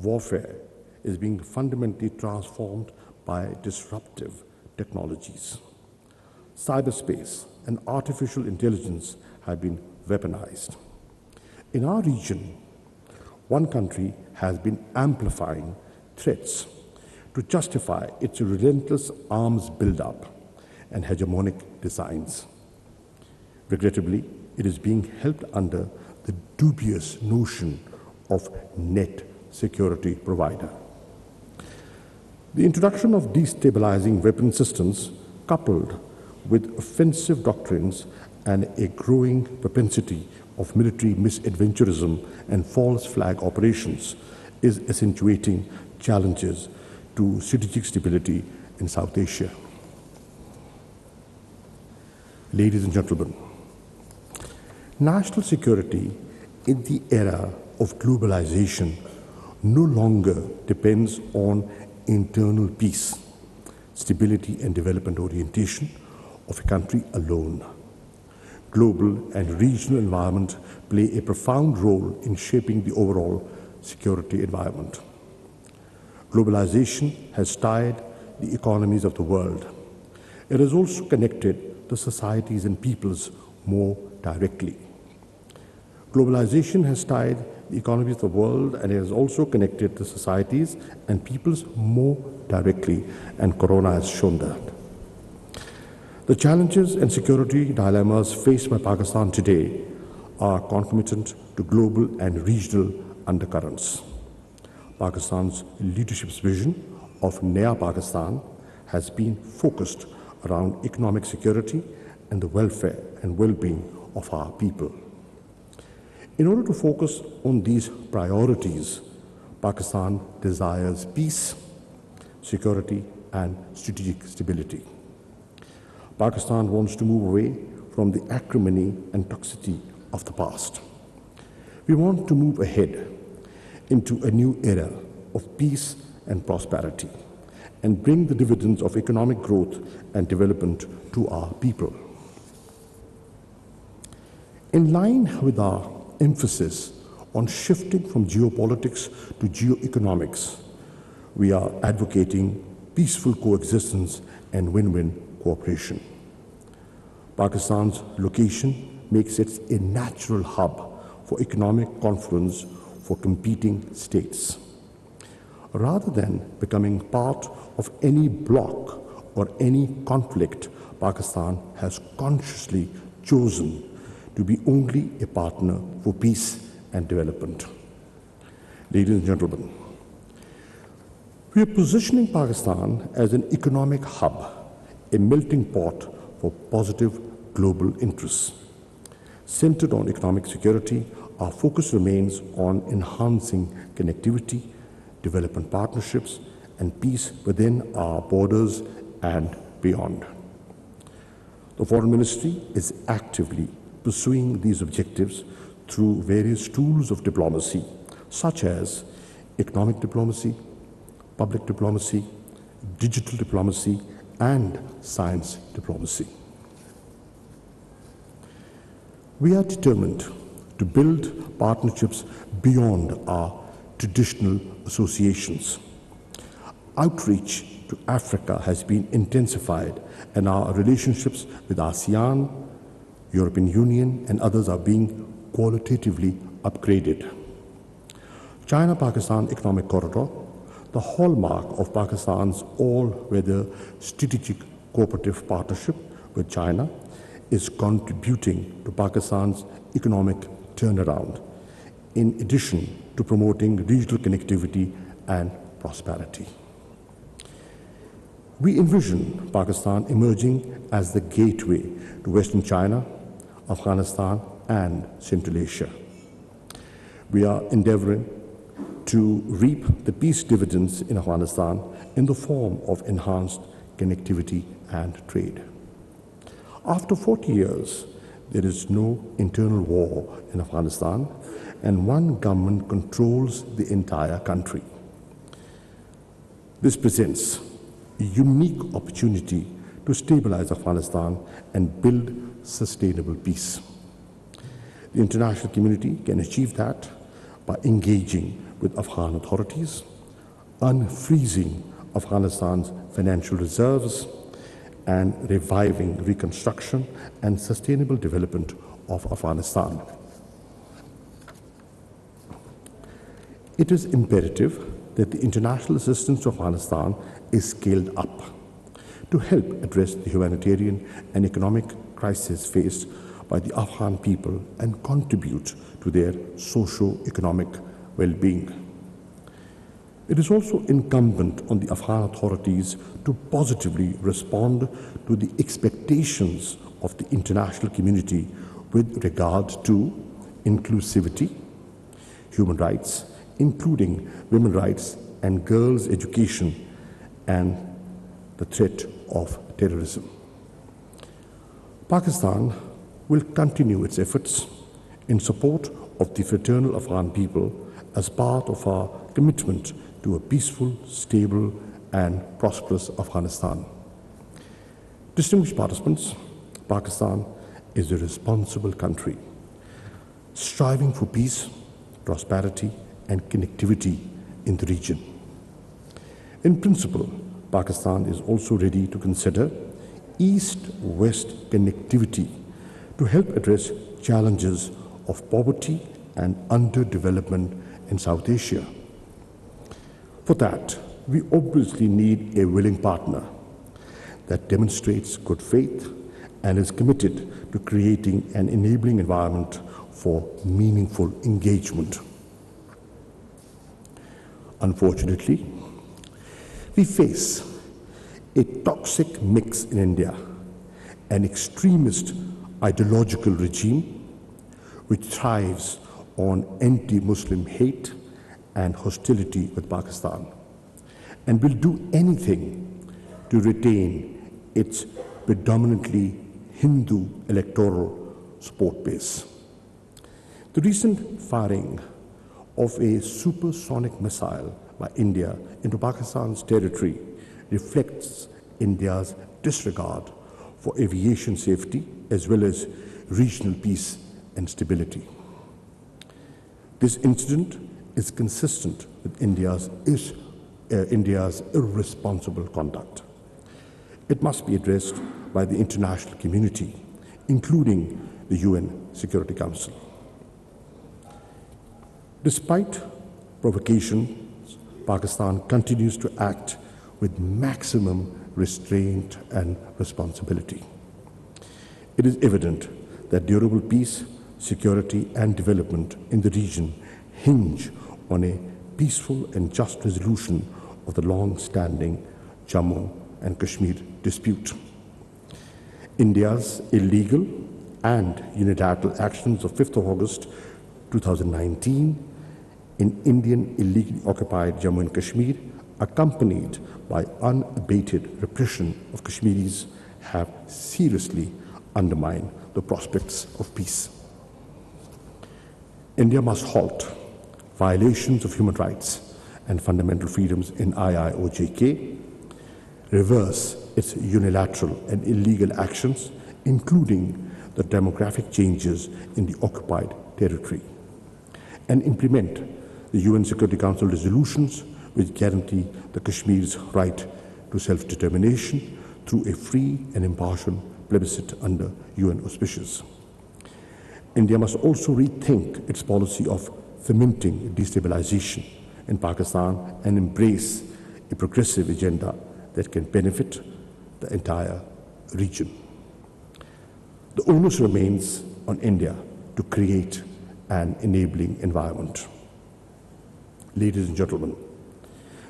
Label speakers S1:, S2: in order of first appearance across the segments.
S1: warfare is being fundamentally transformed by disruptive technologies. Cyberspace and artificial intelligence have been weaponized. In our region, one country has been amplifying threats to justify its relentless arms buildup and hegemonic designs. Regrettably, it is being helped under the dubious notion of net security provider. The introduction of destabilizing weapon systems, coupled with offensive doctrines and a growing propensity of military misadventurism and false flag operations, is accentuating challenges to strategic stability in South Asia. Ladies and gentlemen, national security in the era of globalization no longer depends on internal peace, stability, and development orientation of a country alone. Global and regional environment play a profound role in shaping the overall security environment. Globalization has tied the economies of the world. It has also connected the societies and peoples more directly. Globalization has tied the economies of the world, and it has also connected the societies and peoples more directly, and Corona has shown that. The challenges and security dilemmas faced by Pakistan today are concomitant to global and regional undercurrents. Pakistan's leadership's vision of Naya Pakistan has been focused around economic security and the welfare and well-being of our people. In order to focus on these priorities, Pakistan desires peace, security, and strategic stability. Pakistan wants to move away from the acrimony and toxicity of the past. We want to move ahead into a new era of peace and prosperity and bring the dividends of economic growth and development to our people. In line with our emphasis on shifting from geopolitics to geoeconomics, we are advocating peaceful coexistence and win-win cooperation. Pakistan's location makes it a natural hub for economic confluence for competing states. Rather than becoming part of any bloc or any conflict, Pakistan has consciously chosen to be only a partner for peace and development. Ladies and gentlemen, we are positioning Pakistan as an economic hub, a melting pot for positive global interests. Centered on economic security, our focus remains on enhancing connectivity, development partnerships, and peace within our borders and beyond. The Foreign Ministry is actively pursuing these objectives through various tools of diplomacy, such as economic diplomacy, public diplomacy, digital diplomacy, and science diplomacy. We are determined to build partnerships beyond our traditional associations. Outreach to Africa has been intensified, and our relationships with ASEAN, European Union, and others are being qualitatively upgraded. China-Pakistan Economic Corridor, the hallmark of Pakistan's all-weather strategic cooperative partnership with China, is contributing to Pakistan's economic turnaround, in addition to promoting regional connectivity and prosperity. We envision Pakistan emerging as the gateway to Western China, Afghanistan, and Central Asia. We are endeavoring to reap the peace dividends in Afghanistan in the form of enhanced connectivity and trade. After 40 years, there is no internal war in Afghanistan, and one government controls the entire country. This presents a unique opportunity to stabilize Afghanistan and build sustainable peace. The international community can achieve that by engaging with Afghan authorities, unfreezing Afghanistan's financial reserves, and reviving reconstruction and sustainable development of Afghanistan. It is imperative that the international assistance to Afghanistan is scaled up to help address the humanitarian and economic crisis faced by the Afghan people and contribute to their socio-economic well-being. It is also incumbent on the Afghan authorities to positively respond to the expectations of the international community with regard to inclusivity, human rights, including women's rights and girls' education, and the threat of terrorism. Pakistan will continue its efforts in support of the fraternal Afghan people as part of our commitment to a peaceful, stable, and prosperous Afghanistan. Distinguished participants, Pakistan is a responsible country, striving for peace, prosperity, and connectivity in the region. In principle, Pakistan is also ready to consider East-West connectivity to help address challenges of poverty and underdevelopment in South Asia. For that, we obviously need a willing partner that demonstrates good faith and is committed to creating an enabling environment for meaningful engagement. Unfortunately, we face a toxic mix in India, an extremist ideological regime which thrives on anti-Muslim hate and hostility with Pakistan, and will do anything to retain its predominantly Hindu electoral support base. The recent firing of a supersonic missile by India into Pakistan's territory reflects India's disregard for aviation safety as well as regional peace and stability. This incident is consistent with India's irresponsible conduct. It must be addressed by the international community, including the UN Security Council. Despite provocations, Pakistan continues to act with maximum restraint and responsibility. It is evident that durable peace, security, and development in the region hinge on a peaceful and just resolution of the long-standing Jammu and Kashmir dispute. India's illegal and unilateral actions of 5th of August 2019 in Indian illegally occupied Jammu and Kashmir, accompanied by unabated repression of Kashmiris, have seriously undermined the prospects of peace. India must halt violations of human rights and fundamental freedoms in IIOJK, reverse its unilateral and illegal actions, including the demographic changes in the occupied territory, and implement the UN Security Council resolutions which guarantee the Kashmir's right to self-determination through a free and impartial plebiscite under UN auspices. India must also rethink its policy of fomenting destabilization in Pakistan and embrace a progressive agenda that can benefit the entire region. The onus remains on India to create an enabling environment. Ladies and gentlemen,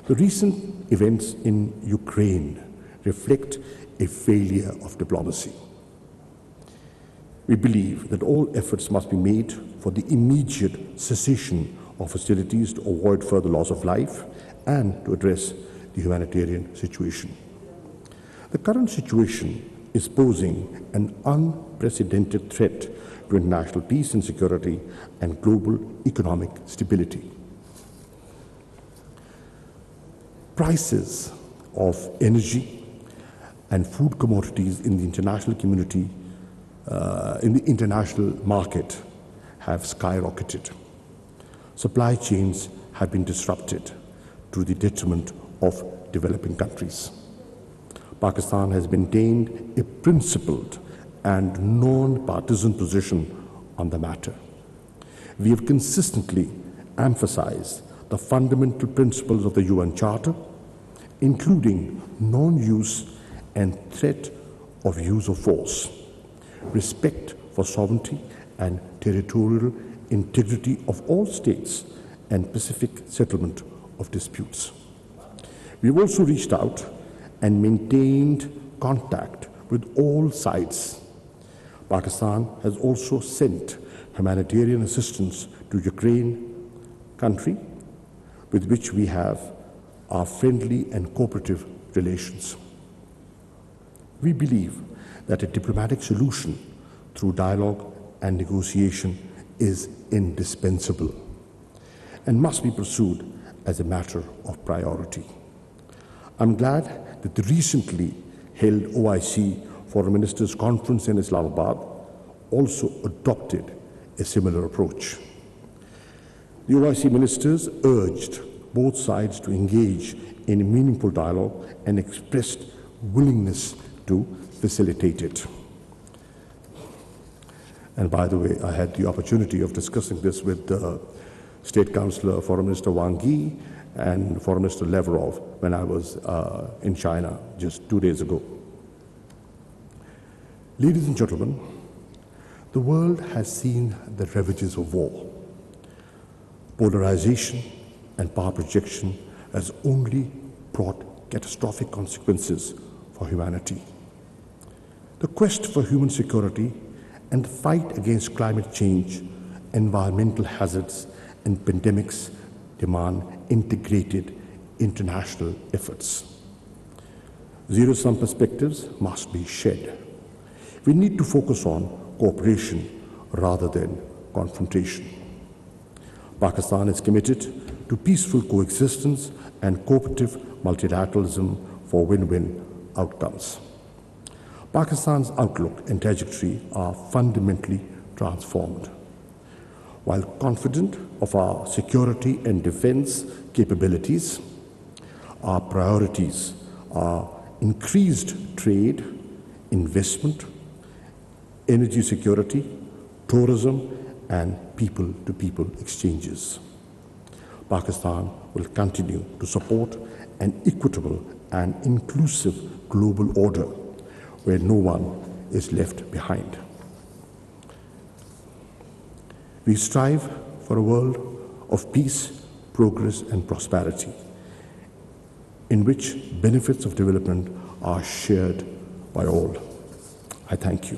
S1: the recent events in Ukraine reflect a failure of diplomacy. We believe that all efforts must be made for the immediate cessation of hostilities to avoid further loss of life and to address the humanitarian situation. The current situation is posing an unprecedented threat to international peace and security and global economic stability. Prices of energy and food commodities in the international community, in the international market, have skyrocketed. Supply chains have been disrupted to the detriment of developing countries. Pakistan has maintained a principled and non-partisan position on the matter. We have consistently emphasized the fundamental principles of the UN Charter, including non-use and threat of use of force, respect for sovereignty and territorial integrity of all states, and pacific settlement of disputes. We have also reached out and maintained contact with all sides. Pakistan has also sent humanitarian assistance to Ukraine, country with which we have our friendly and cooperative relations. We believe that a diplomatic solution through dialogue and negotiation is indispensable and must be pursued as a matter of priority. I'm glad that the recently held OIC Foreign Ministers Conference in Islamabad also adopted a similar approach. The OIC ministers urged both sides to engage in a meaningful dialogue and expressed willingness to facilitate it. And by the way, I had the opportunity of discussing this with State Councillor, Foreign Minister Wang Yi, and Foreign Minister Lavrov when I was in China just 2 days ago. Ladies and gentlemen, the world has seen the ravages of war. Polarization and power projection has only brought catastrophic consequences for humanity. The quest for human security and the fight against climate change, environmental hazards, and pandemics demand integrated international efforts. Zero-sum perspectives must be shared. We need to focus on cooperation rather than confrontation. Pakistan is committed to peaceful coexistence and cooperative multilateralism for win-win outcomes. Pakistan's outlook and trajectory are fundamentally transformed. While confident of our security and defense capabilities, our priorities are increased trade, investment, energy security, tourism, and people-to-people exchanges. Pakistan will continue to support an equitable and inclusive global order where no one is left behind. We strive for a world of peace, progress, and prosperity, in which benefits of development are shared by all. I thank you.